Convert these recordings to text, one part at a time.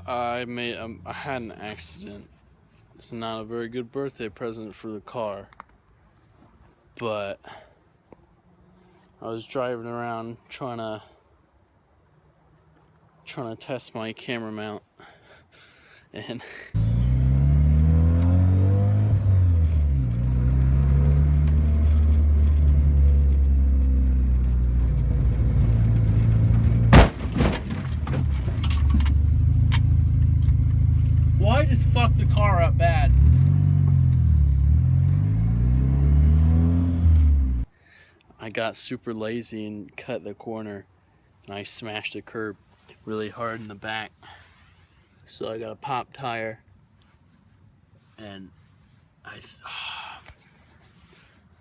I had an accident. It's not a very good birthday present for the car, but I was driving around trying to test my camera mount, and well, I just fucked the car up bad. I got super lazy and cut the corner, and I smashed the curb really hard in the back. So I got a pop tire, and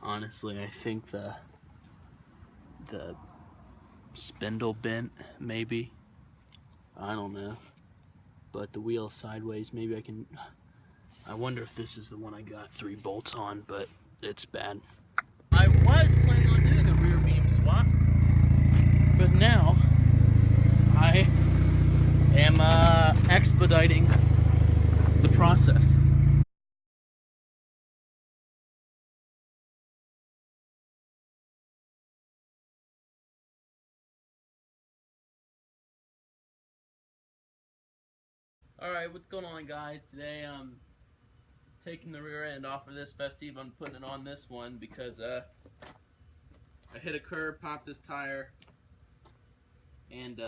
honestly, I think the spindle bent, maybe. I don't know. But the wheel sideways, maybe I wonder if this is the one I got 3 bolts on, but it's bad. I was planning on doing a rear beam swap, but now I am expediting the process. Alright, what's going on, guys? Today I'm taking the rear end off of this festiva. I'm putting it on this one because I hit a curb, popped this tire, and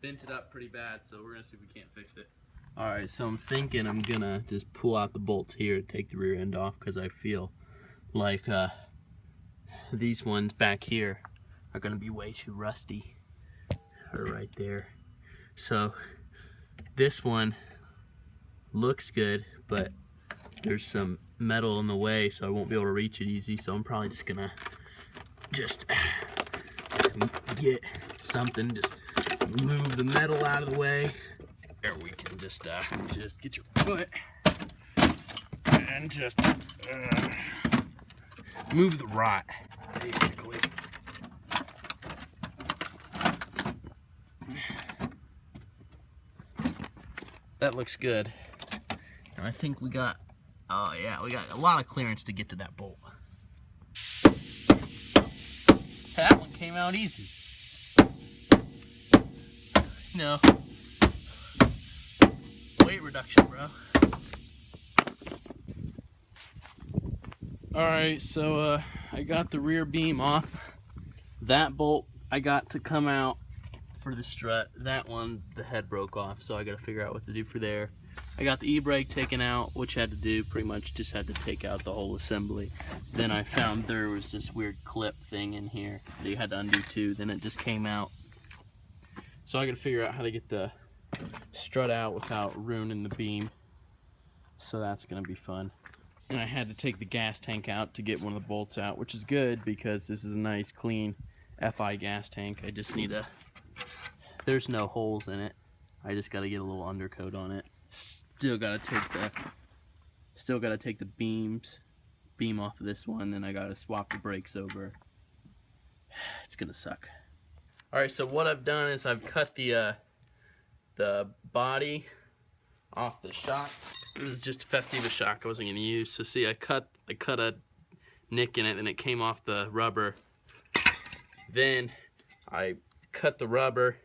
bent it up pretty bad, so we're gonna see if we can't fix it. Alright, so I'm thinking I'm gonna just pull out the bolts here to take the rear end off, because I feel like these ones back here are gonna be way too rusty. Or right there. So this one looks good, but there's some metal in the way, so I won't be able to reach it easy, so I'm probably just gonna get something, just move the metal out of the way. There, we can just get your foot and just move the rot, basically. That looks good. And I think we got, oh yeah, we got a lot of clearance to get to that bolt. That one came out easy. No. Weight reduction, bro. Alright, so I got the rear beam off. That bolt I got to come out for the strut. That one, the head broke off, so I gotta figure out what to do for there. I got the e-brake taken out, which had to do pretty much just had to take out the whole assembly. Then I found there was this weird clip thing in here that you had to undo too. Then it just came out. So I gotta figure out how to get the strut out without ruining the beam. So that's gonna be fun. And I had to take the gas tank out to get one of the bolts out, which is good because this is a nice clean FI gas tank. I just need there's no holes in it. I just gotta get a little undercoat on it. Still gotta take the beam off of this one, then I gotta swap the brakes over. It's gonna suck. Alright, so what I've done is I've cut the body off the shock. This is just a festiva shock I wasn't gonna use. So see, I cut a nick in it and it came off the rubber. Then I cut the rubber.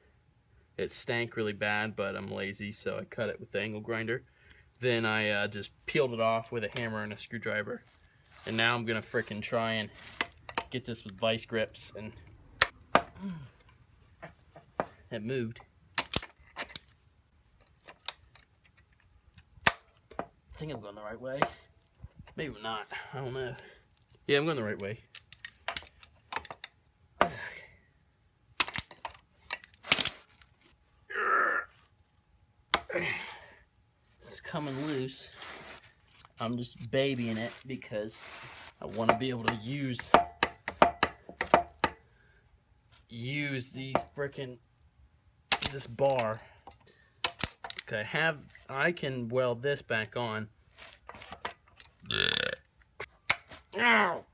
It stank really bad, but I'm lazy, so I cut it with the angle grinder. Then I just peeled it off with a hammer and a screwdriver. And now I'm gonna frickin' try and get this with vice grips, and it moved. I think I'm going the right way. Maybe not, I don't know. Yeah, I'm going the right way. It's coming loose. I'm just babying it because I want to be able to use these this bar. Okay, I can weld this back on. Ow!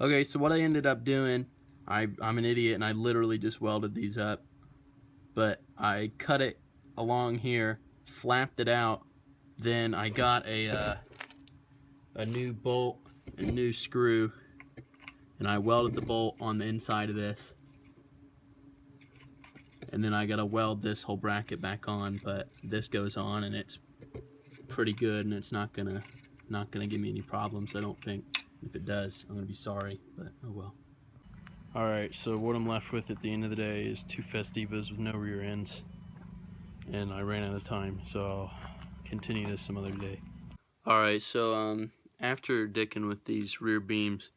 Okay, so what I ended up doing, I'm an idiot and I literally just welded these up. But I cut it along here, flapped it out, then I got a new bolt, a new screw, and I welded the bolt on the inside of this. And then I gotta weld this whole bracket back on, but this goes on and it's pretty good and it's not gonna give me any problems, I don't think. If it does, I'm gonna be sorry, but oh well. Alright, so what I'm left with at the end of the day is 2 Festivas with no rear ends. And I ran out of time, so I'll continue this some other day. Alright, so after dicking with these rear beams,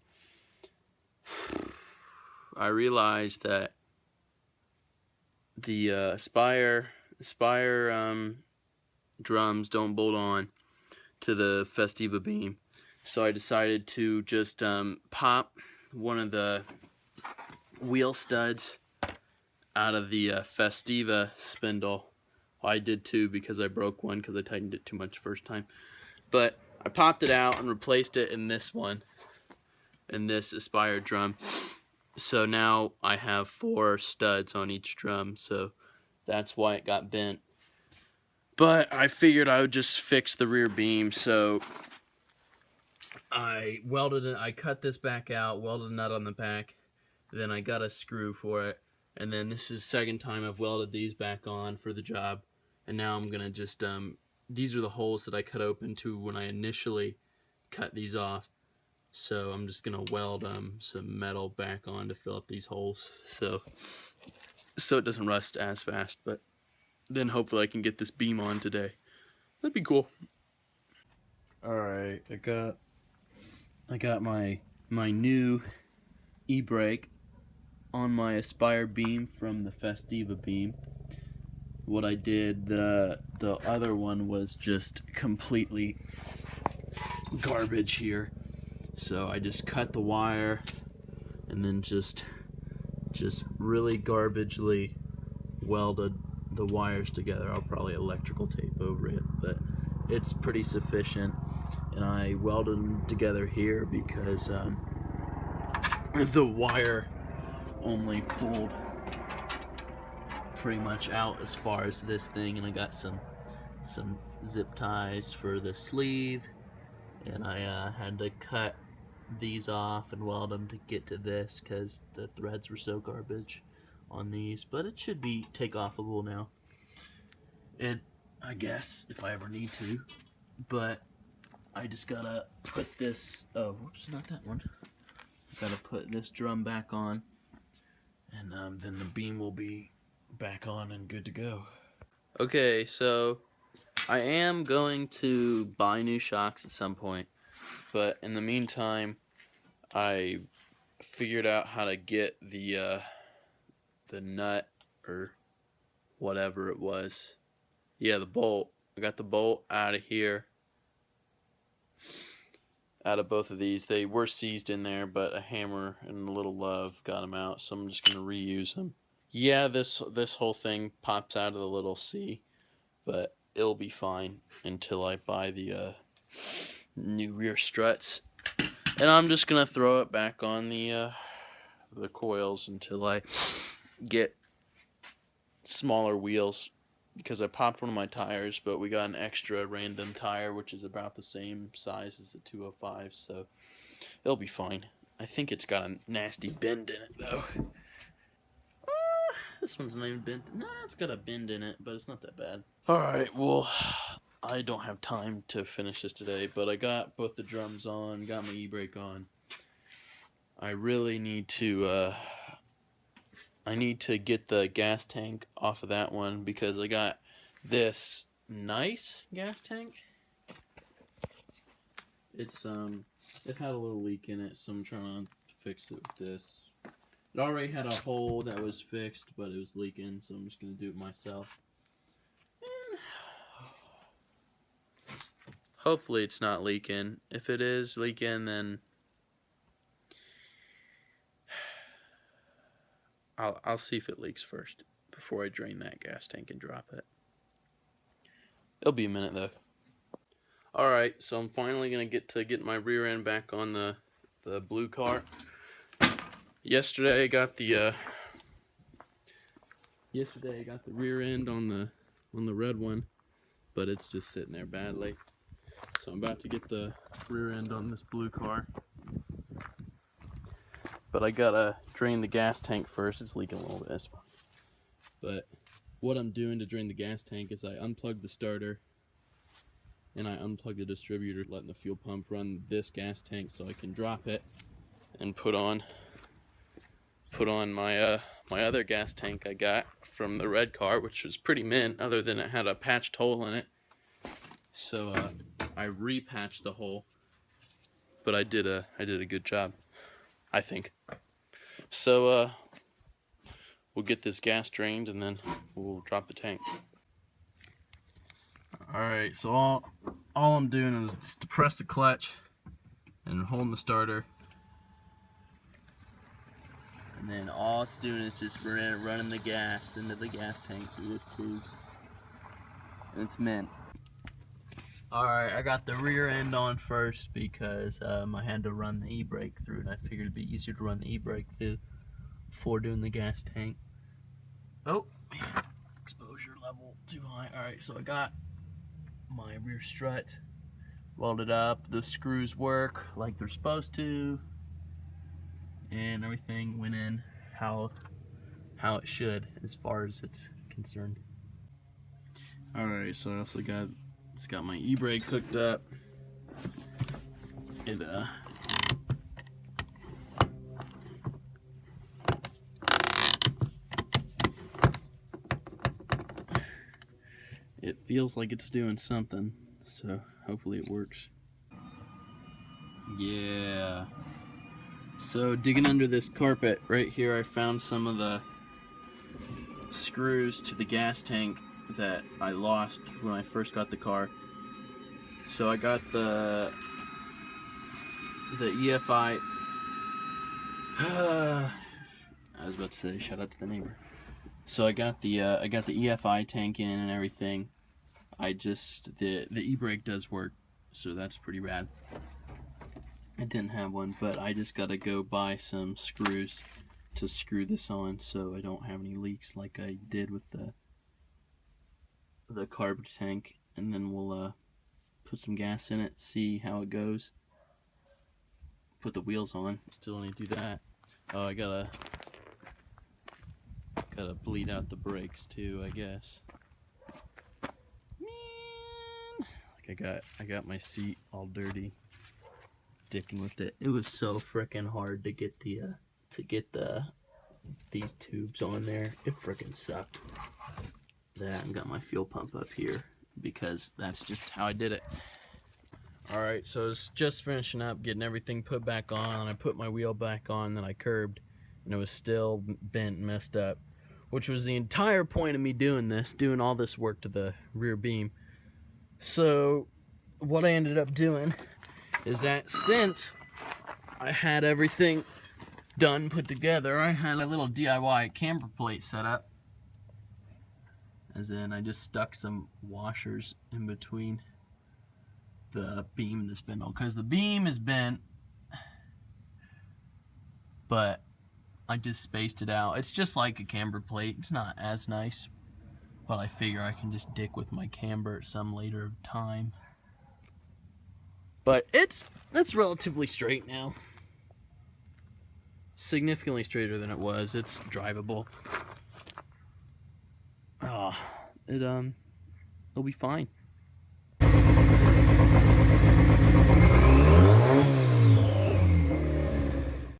I realized that the Spire drums don't bolt on to the Festiva beam. So I decided to just pop one of the wheel studs out of the Festiva spindle. Well, I did too because I broke one because I tightened it too much first time. But I popped it out and replaced it in this one, in this Aspire drum. So now I have 4 studs on each drum, so that's why it got bent. But I figured I would just fix the rear beam, so I welded it. I cut this back out, welded a nut on the back, then I got a screw for it, and then this is the second time I've welded these back on for the job. And now I'm gonna just these are the holes that I cut open to when I initially cut these off. So I'm just gonna weld some metal back on to fill up these holes, so it doesn't rust as fast. But then hopefully I can get this beam on today. That'd be cool. All right, I got my new e-brake on my Aspire beam from the Festiva beam. What I did, the other one was just completely garbage here. So I just cut the wire and then just really garbagely welded the wires together. I'll probably electrical tape over it, but it's pretty sufficient. And I welded them together here because the wire only pulled pretty much out as far as this thing, and I got some zip ties for the sleeve, and I had to cut these off and weld them to get to this because the threads were so garbage on these. But it should be take offable now, and I guess if I ever need to. But I just gotta put this, oh whoops, not that one. Gotta put this drum back on, and then the beam will be back on and good to go. Okay, so I am going to buy new shocks at some point, but in the meantime I figured out how to get the nut or whatever it was. Yeah, the bolt. I got the bolt out of here, out of both of these. They were seized in there, but a hammer and a little love got them out, so I'm just gonna reuse them. Yeah, this whole thing pops out of the little C, but it'll be fine until I buy the new rear struts. And I'm just gonna throw it back on the coils until I get smaller wheels, because I popped one of my tires, but we got an extra random tire which is about the same size as the 205, so it'll be fine. I think it's got a nasty bend in it though. This one's not even bent. Nah, it's got a bend in it, but it's not that bad. Alright, well, I don't have time to finish this today, but I got both the drums on, got my e-brake on. I really need to, I need to get the gas tank off of that one, because I got this nice gas tank. It's, it had a little leak in it, so I'm trying to fix it with this. It already had a hole that was fixed, but it was leaking, so I'm just going to do it myself. And hopefully it's not leaking. If it is leaking, then I'll see if it leaks first before I drain that gas tank and drop it. It'll be a minute though. Alright, so I'm finally going to get my rear end back on the blue cart. Yesterday I got the rear end on the red one, but it's just sitting there badly. So I'm about to get the rear end on this blue car. But I gotta drain the gas tank first. It's leaking a little bit. But what I'm doing to drain the gas tank is I unplug the starter and I unplug the distributor, letting the fuel pump run this gas tank so I can drop it and put on my my other gas tank I got from the red car, which was pretty mint, other than it had a patched hole in it. So I repatched the hole, but I did a good job, I think. So we'll get this gas drained and then we'll drop the tank. Alright, so all I'm doing is just to press the clutch and holding the starter. And then all it's doing is just running the gas into the gas tank through this tube. And it's mint. Alright, I got the rear end on first because I had to run the e-brake through, and I figured it'd be easier to run the e-brake through before doing the gas tank. Oh, exposure level too high. Alright, so I got my rear strut welded up. The screws work like they're supposed to, and everything went in how it should as far as it's concerned. Alright, so I also got my e-brake hooked up. It feels like it's doing something, so hopefully it works. Yeah. So digging under this carpet right here, I found some of the screws to the gas tank that I lost when I first got the car. So I got the EFI. I was about to say shout out to the neighbor. So I got the EFI tank in and everything. The e-brake does work, so that's pretty rad. I didn't have one, but I just gotta go buy some screws to screw this on so I don't have any leaks like I did with the carb tank. And then we'll put some gas in it, see how it goes. Put the wheels on. Still need to do that. Oh, I gotta bleed out the brakes too, I guess. Man, like I got my seat all dirty, dicking with it. It was so freaking hard to get these tubes on there. It freaking sucked. That, and got my fuel pump up here because that's just how I did it. Alright, so I was just finishing up getting everything put back on, and I put my wheel back on, then I curbed, and it was still bent and messed up, which was the entire point of me doing all this work to the rear beam. So what I ended up doing is that since I had everything done, put together, I had a little DIY camber plate set up. As in, I just stuck some washers in between the beam and the spindle, because the beam is bent, but I just spaced it out. It's just like a camber plate. It's not as nice, but I figure I can just dick with my camber at some later time. But it's relatively straight now. Significantly straighter than it was. It's drivable. It'll be fine.